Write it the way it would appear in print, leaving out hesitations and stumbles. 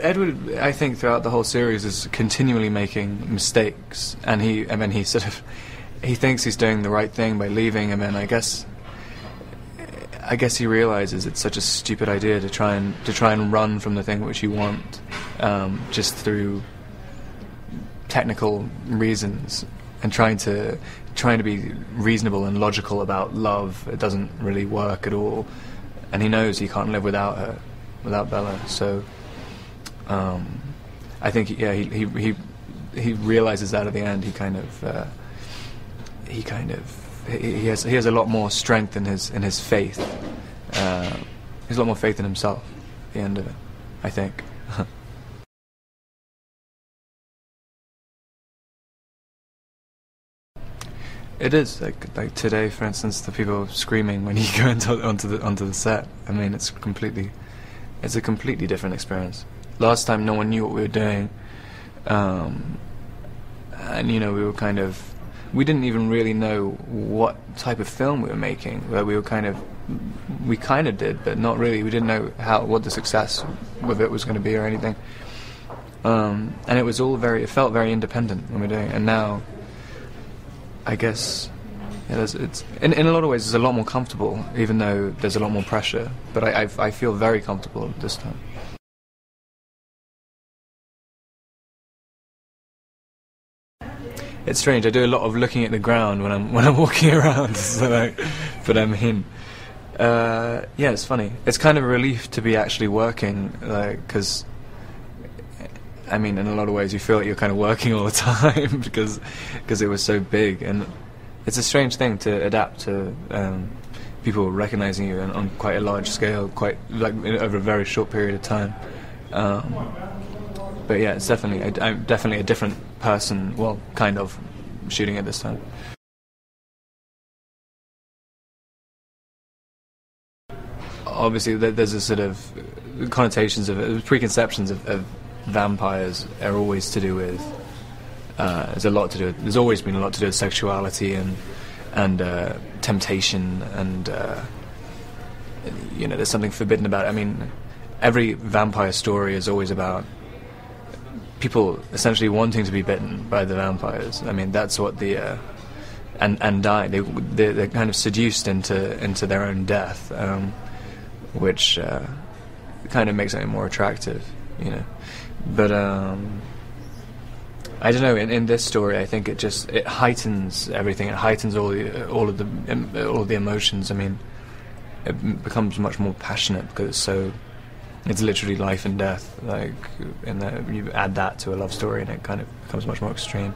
Edward, I think, throughout the whole series is continually making mistakes, and he thinks he's doing the right thing by leaving, and then I guess he realizes it's such a stupid idea to try and run from the thing which you want, just through technical reasons, and trying to be reasonable and logical about love. It doesn't really work at all, and he knows he can't live without her, without Bella. So I think he realizes that at the end. He has a lot more strength in his faith. He has a lot more faith in himself at the end of it, I think. It is like today, for instance, the people screaming when you go onto the set. I mean, it's a completely different experience. Last time, no one knew what we were doing, and we didn't even really know what type of film we were making. Where we kind of did, but not really. We didn't know what the success with it was going to be or anything. And it felt very independent when we were doing it. And now, I guess, it's in a lot of ways it's a lot more comfortable, even though there's a lot more pressure. But I feel very comfortable this time. It's strange. I do a lot of looking at the ground when I'm walking around. But I mean, yeah, it's funny. It's kind of a relief to be actually working, because I mean, in a lot of ways, you feel like you're kind of working all the time because it was so big, and it's a strange thing to adapt to people recognizing you on quite a large scale, over a very short period of time. But yeah, it's I'm definitely a different person. Well, kind of shooting it this time. Obviously, there's a sort of connotations preconceptions of vampires are always to do with. There's always been a lot to do with sexuality and temptation, and there's something forbidden about it. I mean, every vampire story is always about people essentially wanting to be bitten by the vampires. I mean, that's what and die. They're kind of seduced into their own death, which kind of makes it more attractive, But I don't know. In this story, I think it heightens everything. It heightens all of the emotions. I mean, it becomes much more passionate because it's literally life and death. You add that to a love story, and it kind of becomes much more extreme.